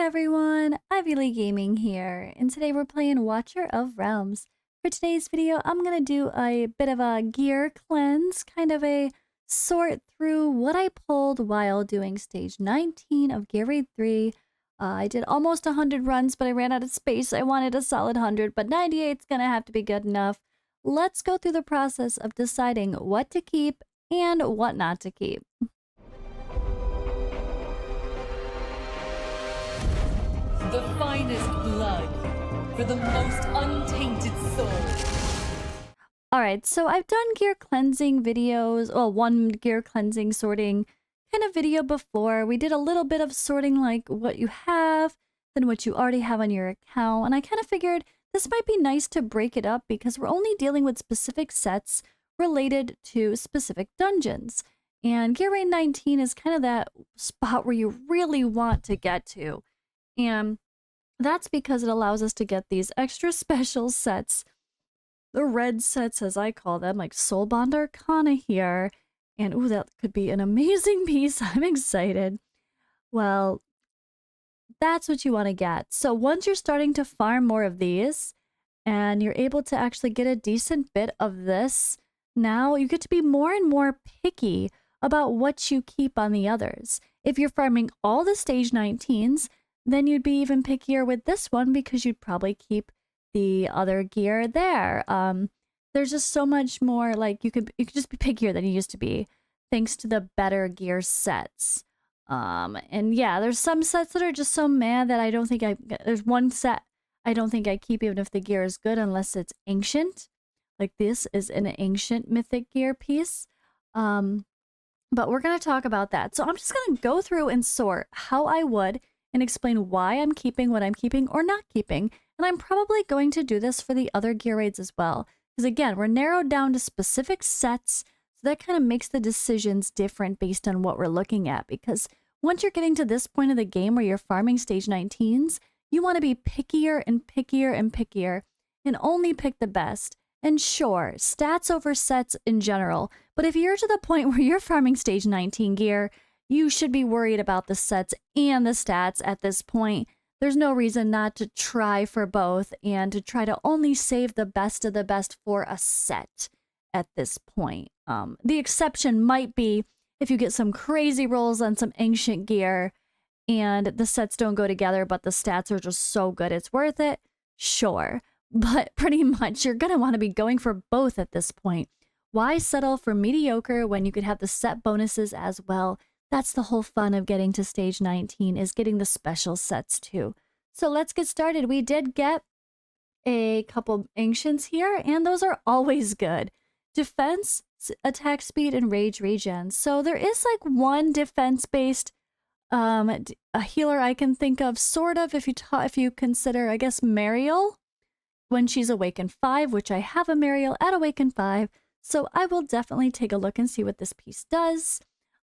everyone, Ivy Lee Gaming here, and today we're playing Watcher of Realms. For today's video, I'm going to do a bit of a gear cleanse, kind of a sort through what I pulled while doing stage 19 of GR3. I did almost 100 runs, but I ran out of space. I wanted a solid 100, but 98 is going to have to be good enough. Let's go through the process of deciding what to keep and what not to keep. The finest blood for the most untainted soul. Alright, so I've done gear cleansing videos, well, one gear cleansing sorting kind of video before. We did a little bit of sorting like what you have, then what you already have on your account, and I kind of figured this might be nice to break it up because we're only dealing with specific sets related to specific dungeons. And Gear 19 is kind of that spot where you really want to get to. And that's because it allows us to get these extra special sets, the red sets as I call them, like Soulbond Arcana here. And ooh, that could be an amazing piece. I'm excited. Well, that's what you want to get. So once you're starting to farm more of these and you're able to actually get a decent bit of this, now you get to be more and more picky about what you keep on the others. If you're farming all the stage 19s, then you'd be even pickier with this one because you'd probably keep the other gear there. There's just so much more, like you could just be pickier than you used to be thanks to the better gear sets. And yeah, there's some sets that are just so mad that I don't think there's one set I don't think I keep even if the gear is good unless it's ancient. Like this is an ancient mythic gear piece. But we're going to talk about that. So I'm just going to go through and sort how I would and explain why I'm keeping what I'm keeping or not keeping. And I'm probably going to do this for the other gear raids as well. Because again, we're narrowed down to specific sets. So that kind of makes the decisions different based on what we're looking at. Because once you're getting to this point of the game where you're farming stage 19s, you want to be pickier and pickier and pickier and only pick the best. And sure, stats over sets in general. But if you're to the point where you're farming stage 19 gear, you should be worried about the sets and the stats at this point. There's no reason not to try for both and to try to only save the best of the best for a set at this point. The exception might be if you get some crazy rolls on some ancient gear and the sets don't go together, but the stats are just so good it's worth it. Sure. But pretty much you're going to want to be going for both at this point. Why settle for mediocre when you could have the set bonuses as well? That's the whole fun of getting to stage 19 is getting the special sets too. So let's get started. We did get a couple ancients here, and those are always good. Defense, attack speed, and rage regen. So there is like one defense-based a healer I can think of, sort of, if you consider, I guess, Mariel when she's Awakened 5, which I have a Mariel at Awakened 5. So I will definitely take a look and see what this piece does.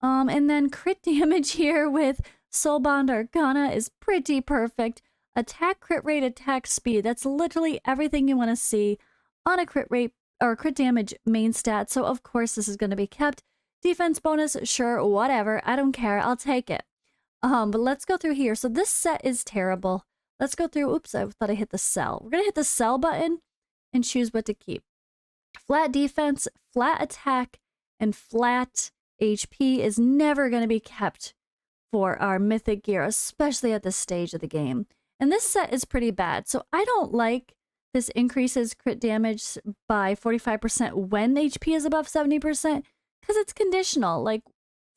And then crit damage here with Soulbond Arcana is pretty perfect. Attack, crit rate, attack speed. That's literally everything you want to see on a crit rate or crit damage main stat. So of course this is going to be kept. Defense bonus, sure, whatever. I don't care. I'll take it. But let's go through here. So this set is terrible. Let's go through. Oops, I thought I hit the sell. We're going to hit the sell button and choose what to keep. Flat defense, flat attack, and flat HP is never going to be kept for our mythic gear, especially at this stage of the game. And this set is pretty bad. So I don't like this increases crit damage by 45% when HP is above 70% because it's conditional. Like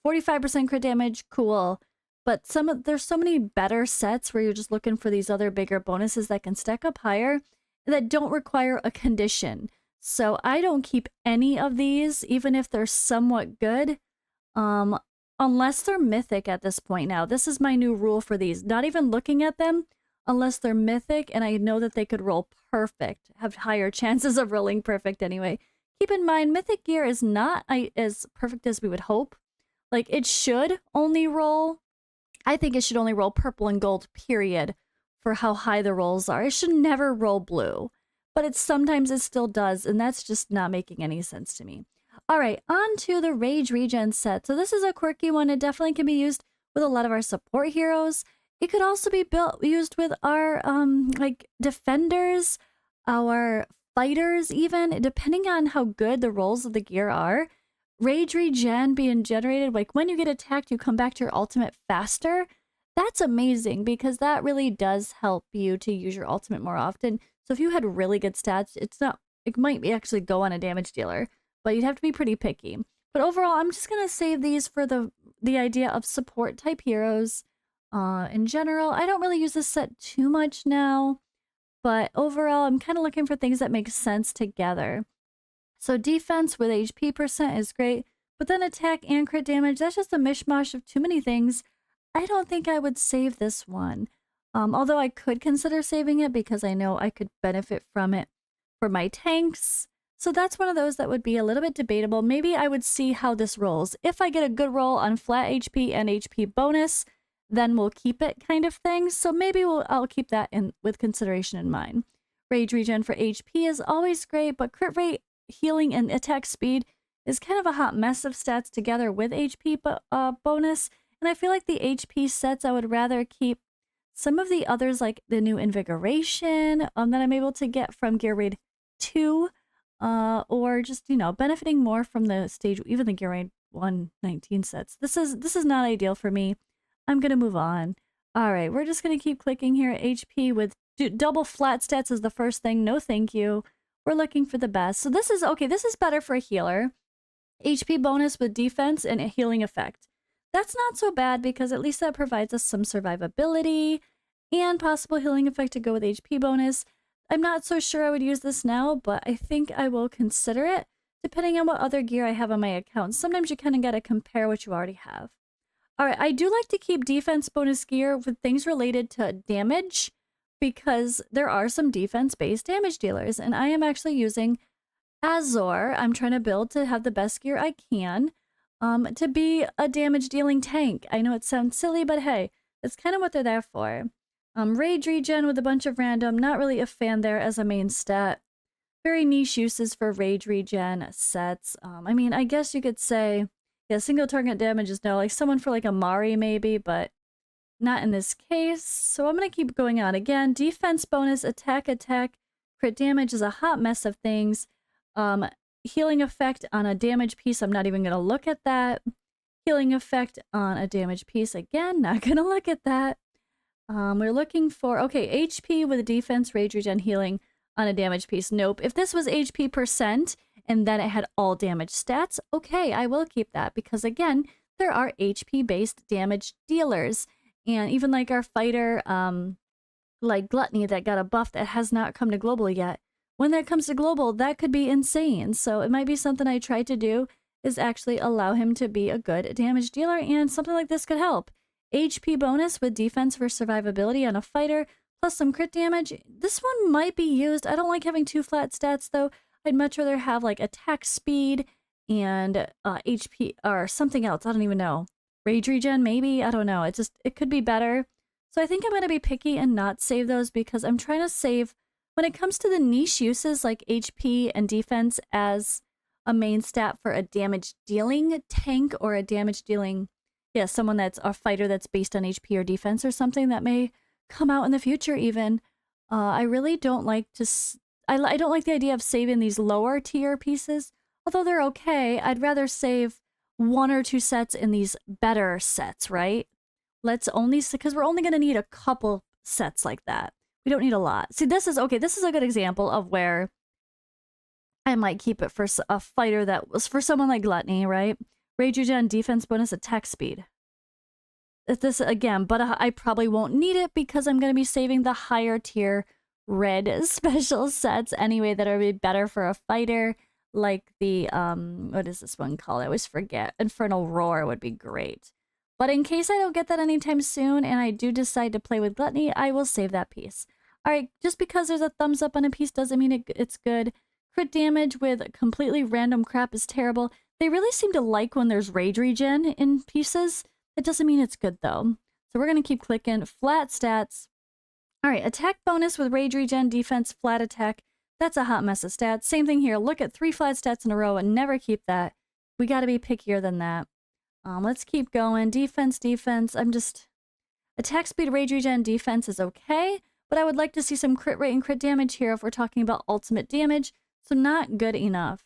45% crit damage, cool. But there's so many better sets where you're just looking for these other bigger bonuses that can stack up higher that don't require a condition. So I don't keep any of these, even if they're somewhat good. Unless they're mythic at this point now. This is my new rule for these. Not even looking at them unless they're mythic and I know that they could roll perfect. Have higher chances of rolling perfect anyway. Keep in mind, mythic gear is not as perfect as we would hope. Like, it should only roll... I think it should only roll purple and gold, period, for how high the rolls are. It should never roll blue. But sometimes it still does, and that's just not making any sense to me. All right, on to the Rage Regen set. So this is a quirky one. It definitely can be used with a lot of our support heroes. It could also be used with our like defenders, our fighters even, depending on how good the rolls of the gear are. Rage regen being generated, like when you get attacked, you come back to your ultimate faster. That's amazing because that really does help you to use your ultimate more often. So if you had really good stats, it might be actually go on a damage dealer, but you'd have to be pretty picky. But overall, I'm just gonna save these for the idea of support type heroes. In general, I don't really use this set too much now, but overall, I'm kind of looking for things that make sense together. So defense with HP percent is great, but then attack and crit damage, that's just a mishmash of too many things. I don't think I would save this one. Although I could consider saving it because I know I could benefit from it for my tanks. So that's one of those that would be a little bit debatable. Maybe I would see how this rolls. If I get a good roll on flat HP and HP bonus, then we'll keep it kind of thing. So maybe I'll keep that in with consideration in mind. Rage regen for HP is always great, but crit rate, healing, and attack speed is kind of a hot mess of stats together with HP bonus. And I feel like the HP sets, I would rather keep some of the others, like the new Invigoration that I'm able to get from Gear Raid 2, or just, you know, benefiting more from the stage, even the Gear Raid 119 sets. This is not ideal for me. I'm gonna move on. All right, we're just gonna keep clicking here. HP with double flat stats is the first thing. No, thank you. We're looking for the best. So this is okay. This is better for a healer. HP bonus with defense and a healing effect. That's not so bad because at least that provides us some survivability and possible healing effect to go with HP bonus. I'm not so sure I would use this now, but I think I will consider it depending on what other gear I have on my account. Sometimes you kind of got to compare what you already have. All right, I do like to keep defense bonus gear with things related to damage because there are some defense-based damage dealers, and I am actually using Azor. I'm trying to build to have the best gear I can to be a damage-dealing tank. I know it sounds silly, but hey, that's kind of what they're there for. Rage regen with a bunch of random, not really a fan there as a main stat. Very niche uses for rage regen sets. I mean, I guess you could say, yeah, single target damage is no, like someone for like a Mari maybe, but not in this case. So I'm going to keep going on again. Defense bonus, attack, crit damage is a hot mess of things. Healing effect on a damage piece, I'm not even going to look at that. Healing effect on a damage piece, again, not going to look at that. We're looking for, okay, HP with a defense, rage regen, healing on a damage piece. Nope. If this was HP percent and then it had all damage stats, okay, I will keep that because again, there are HP based damage dealers. And even like our fighter, like Gluttony that got a buff that has not come to global yet. When that comes to global, that could be insane. So it might be something I try to do is actually allow him to be a good damage dealer, and something like this could help. HP bonus with defense for survivability on a fighter, plus some crit damage. This one might be used. I don't like having two flat stats though. I'd much rather have like attack speed and HP or something else. I don't even know. Rage regen, maybe? I don't know. It could be better. So I think I'm going to be picky and not save those because I'm trying to save, when it comes to the niche uses like HP and defense as a main stat for a damage dealing tank or a damage dealing, yeah, someone that's a fighter that's based on HP or defense or something that may come out in the future even. I really don't like to, I don't like the idea of saving these lower tier pieces. Although they're okay, I'd rather save one or two sets in these better sets, right? Let's only, because we're only going to need a couple sets like that. We don't need a lot. See, this is, okay, this is a good example of where I might keep it for a fighter that was for someone like Gluttony, right? Rage regen, defense bonus, attack speed. This again, but I probably won't need it because I'm going to be saving the higher tier red special sets anyway that are better for a fighter. Like the, what is this one called? I always forget. Infernal Roar would be great. But in case I don't get that anytime soon and I do decide to play with Gluttony, I will save that piece. All right, just because there's a thumbs up on a piece doesn't mean it's good. Crit damage with completely random crap is terrible. They really seem to like when there's rage regen in pieces. It doesn't mean it's good though. So we're going to keep clicking. Flat stats. All right, attack bonus with rage regen, defense, flat attack. That's a hot mess of stats. Same thing here. Look at 3 flat stats in a row and never keep that. We got to be pickier than that. Let's keep going. Defense. Attack speed, rage regen, defense is okay, but I would like to see some crit rate and crit damage here if we're talking about ultimate damage, so not good enough.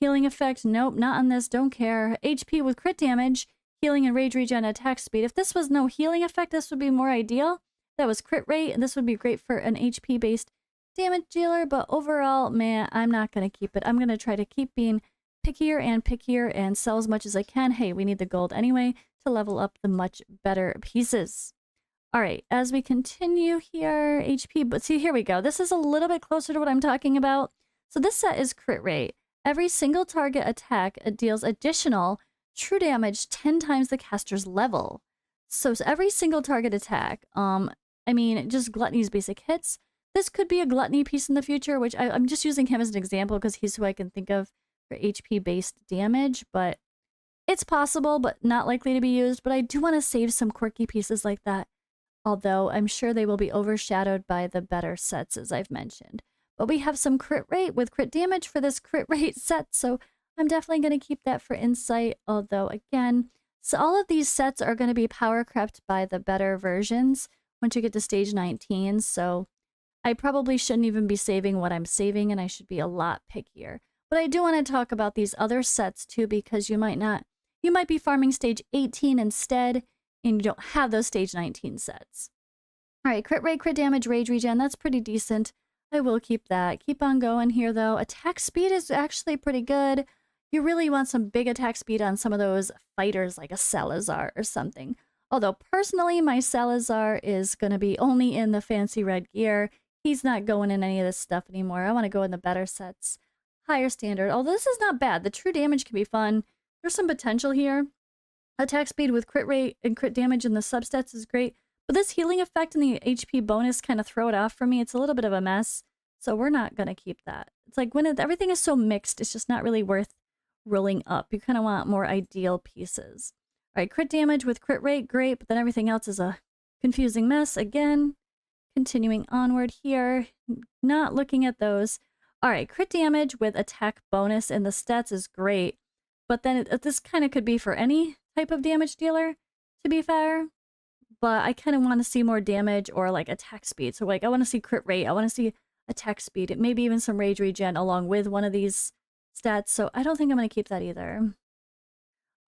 Healing effect, nope, not on this, don't care. HP with crit damage, healing and rage regen, attack speed. If this was no healing effect, this would be more ideal. That was crit rate, and this would be great for an HP-based damage dealer, but overall, man, I'm not going to keep it. I'm going to try to keep being pickier and sell as much as I can. Hey, we need the gold anyway to level up the much better pieces. All right, as we continue here, HP, but see, here we go. This is a little bit closer to what I'm talking about. So this set is crit rate. Every single target attack deals additional true damage 10 times the caster's level. So every single target attack, I mean, just Gluttony's basic hits. This could be a Gluttony piece in the future, which I'm just using him as an example because he's who I can think of for HP-based damage, but it's possible, but not likely to be used. But I do want to save some quirky pieces like that, although I'm sure they will be overshadowed by the better sets, as I've mentioned. But we have some crit rate with crit damage for this crit rate set, so I'm definitely going to keep that for insight, although again, so all of these sets are going to be power crept by the better versions once you get to stage 19, so I probably shouldn't even be saving what I'm saving, and I should be a lot pickier. But I do want to talk about these other sets too, because you might be farming stage 18 instead, and you don't have those stage 19 sets. All right, crit rate, crit damage, rage regen, that's pretty decent. I will keep that. Keep on going here, though. Attack speed is actually pretty good. You really want some big attack speed on some of those fighters like a Salazar or something. Although, personally, my Salazar is going to be only in the fancy red gear. He's not going in any of this stuff anymore. I want to go in the better sets. Higher standard. Although this is not bad. The true damage can be fun. There's some potential here. Attack speed with crit rate and crit damage in the substats is great. But this healing effect and the HP bonus kind of throw it off for me. It's a little bit of a mess. So we're not going to keep that. It's like when everything is so mixed, it's just not really worth rolling up. You kind of want more ideal pieces. All right, crit damage with crit rate, great. But then everything else is a confusing mess. Again, continuing onward here. Not looking at those. All right, crit damage with attack bonus in the stats is great. But then this kind of could be for any type of damage dealer, to be fair. But I kind of want to see more damage or like attack speed. So like I want to see crit rate. I want to see attack speed. Maybe even some rage regen along with one of these stats. So I don't think I'm going to keep that either.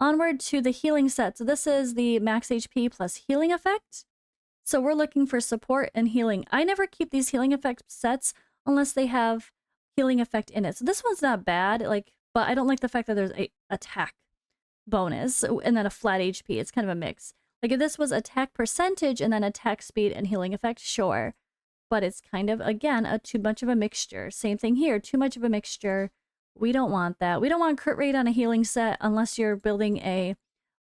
Onward to the healing set. So this is the max HP plus healing effect. So we're looking for support and healing. I never keep these healing effect sets unless they have healing effect in it. So this one's not bad, but I don't like the fact that there's a attack bonus and then a flat HP. It's kind of a mix. Like if this was attack percentage and then attack speed and healing effect, sure. But it's kind of, again, too much of a mixture. Same thing here, too much of a mixture. We don't want that. We don't want crit rate on a healing set unless you're building a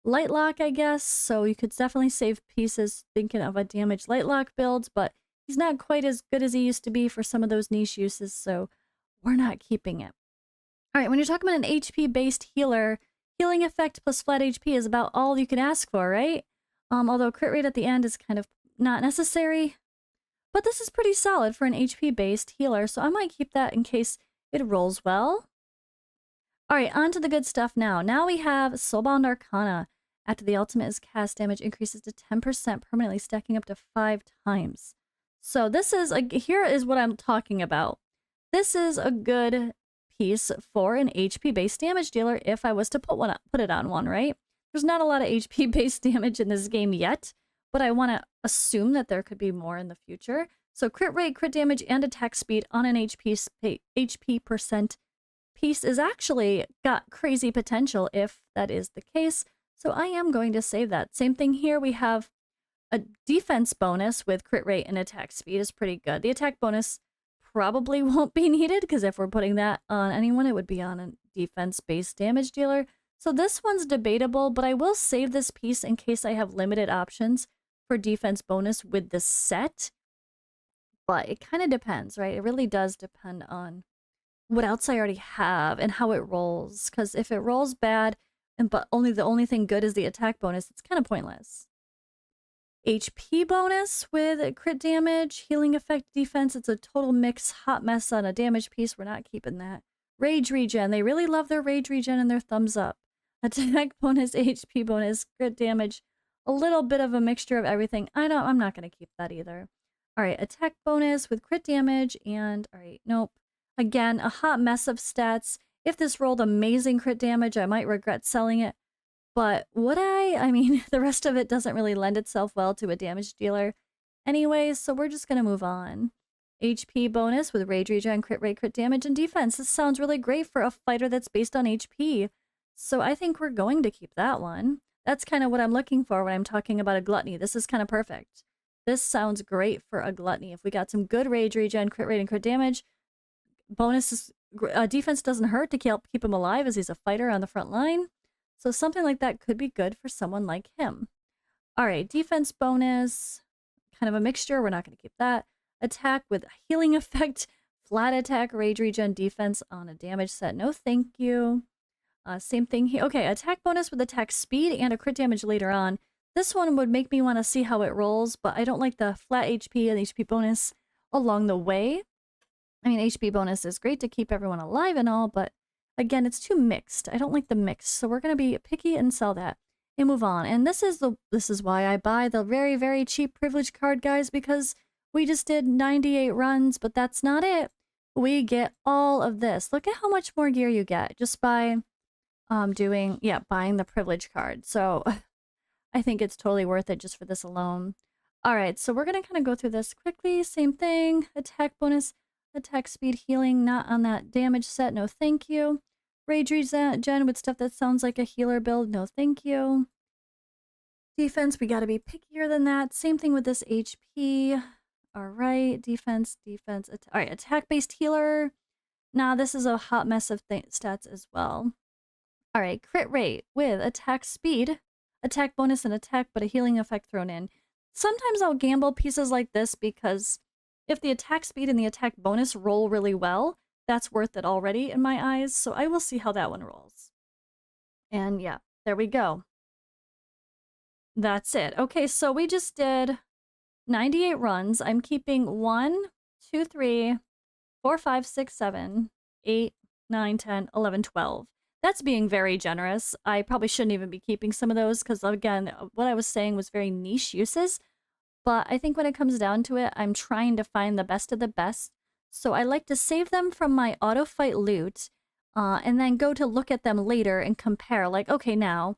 light lock, I guess. So you could definitely save pieces thinking of a damage light lock build, but he's not quite as good as he used to be for some of those niche uses, so we're not keeping it. All right, when you're talking about an HP-based healer, healing effect plus flat HP is about all you can ask for, right? Although crit rate at the end is kind of not necessary. But this is pretty solid for an HP-based healer, so I might keep that in case it rolls well. Alright, on to the good stuff now. Now we have Soulbound Arcana. After the ultimate is cast, damage increases to 10%, permanently stacking up to 5 times. So this is, here is what I'm talking about. This is a good piece for an HP-based damage dealer if I was to put it on one, right? There's not a lot of HP-based damage in this game yet, but I want to assume that there could be more in the future. So crit rate, crit damage, and attack speed on an HP percent piece is actually got crazy potential if that is the case. So I am going to save that. Same thing here. We have a defense bonus with crit rate and attack speed is pretty good. The attack bonus probably won't be needed because if we're putting that on anyone, it would be on a defense-based damage dealer. So this one's debatable, but I will save this piece in case I have limited options for defense bonus with this set. But it kind of depends, right? It really does depend on what else I already have and how it rolls. Because if it rolls bad, but the only thing good is the attack bonus, it's kind of pointless. HP bonus with crit damage, healing effect, defense. It's a total mix, hot mess on a damage piece. We're not keeping that. Rage regen. They really love their rage regen and their thumbs up. Attack bonus, HP bonus, crit damage, A little bit of a mixture of everything. I'm not going to keep that either. All right, attack bonus with crit damage and, all right, nope. Again, a hot mess of stats. If this rolled amazing crit damage, I might regret selling it. But would I? I mean, the rest of it doesn't really lend itself well to a damage dealer. Anyways, so we're just going to move on. HP bonus with rage regen, crit rate, crit damage, and defense. This sounds really great for a fighter that's based on HP. So I think we're going to keep that one. That's kind of what I'm looking for when I'm talking about a gluttony. This is kind of perfect. This sounds great for a gluttony. If we got some good rage regen, crit rate, and crit damage, bonuses, defense doesn't hurt to keep him alive as he's a fighter on the front line. So something like that could be good for someone like him. All right, defense bonus, kind of a mixture. We're not going to keep that. Attack with healing effect, flat attack, rage regen, defense on a damage set. No, thank you. Same thing here. Okay, attack bonus with attack speed and a crit damage later on. This one would make me want to see how it rolls, but I don't like the flat HP and HP bonus along the way. I mean, HP bonus is great to keep everyone alive and all, but again, it's too mixed. I don't like the mix, so we're going to be picky and sell that and move on. And this is why I buy the very, very cheap privilege card, guys, because we just did 98 runs, but that's not it. We get all of this. Look at how much more gear you get just by buying the privilege card. So I think it's totally worth it just for this alone. All right, so we're going to kind of go through this quickly. Same thing, attack bonus, attack speed, healing, not on that damage set. No, thank you. Rage regen with stuff that sounds like a healer build. No, thank you. Defense, we got to be pickier than that. Same thing with this HP. All right, defense. All right, attack-based healer. Nah, this is a hot mess of stats as well. All right, crit rate with attack speed, attack bonus and attack, but a healing effect thrown in. Sometimes I'll gamble pieces like this because if the attack speed and the attack bonus roll really well, that's worth it already in my eyes. So I will see how that one rolls. And yeah, there we go. That's it. Okay, so we just did 98 runs. I'm keeping 1, 2, 3, 4, 5, 6, 7, 8, 9, 10, 11, 12. That's being very generous. I probably shouldn't even be keeping some of those because, again, what I was saying was very niche uses. But I think when it comes down to it, I'm trying to find the best of the best. So I like to save them from my auto fight loot and then go to look at them later and compare. Like, okay, now,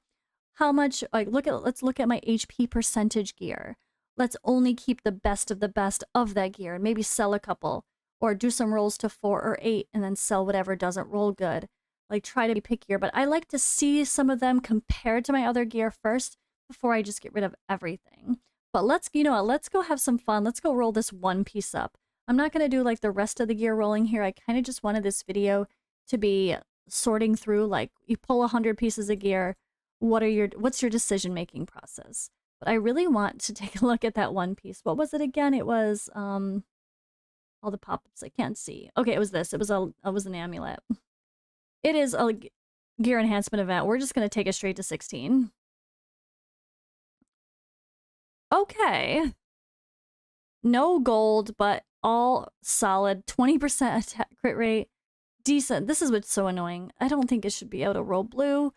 how much, like, let's look at my HP percentage gear. Let's only keep the best of that gear and maybe sell a couple. Or do some rolls to 4 or 8 and then sell whatever doesn't roll good. Like, try to be pickier, but I like to see some of them compared to my other gear first before I just get rid of everything. But let's go have some fun. Let's go roll this one piece up. I'm not going to do like the rest of the gear rolling here. I kind of just wanted this video to be sorting through, like, you pull 100 pieces of gear. What's your decision-making process? But I really want to take a look at that one piece. What was it again? It was, all the pop-ups I can't see. Okay, it was this. It was an amulet. It is a gear enhancement event. We're just going to take it straight to 16. Okay. No gold, but all solid. 20% attack crit rate. Decent. This is what's so annoying. I don't think it should be able to roll blue,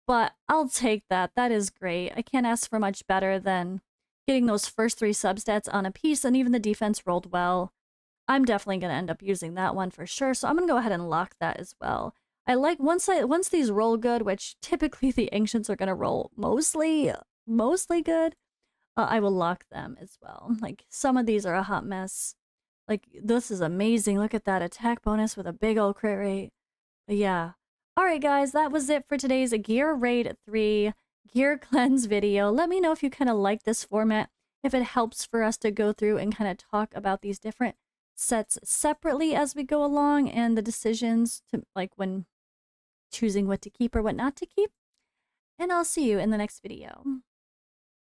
but I'll take that. That is great. I can't ask for much better than getting those first 3 substats on a piece, and even the defense rolled well. I'm definitely going to end up using that one for sure, so I'm going to go ahead and lock that as well. I like once these roll good, which typically the ancients are going to roll mostly good, I will lock them as well. Like, some of these are a hot mess. Like, this is amazing. Look at that attack bonus with a big old crit rate. But yeah. Alright guys, that was it for today's Gear Raid 3 Gear Cleanse video. Let me know if you kind of like this format, if it helps for us to go through and kind of talk about these different sets separately as we go along and the decisions to, like, when choosing what to keep or what not to keep. And I'll see you in the next video.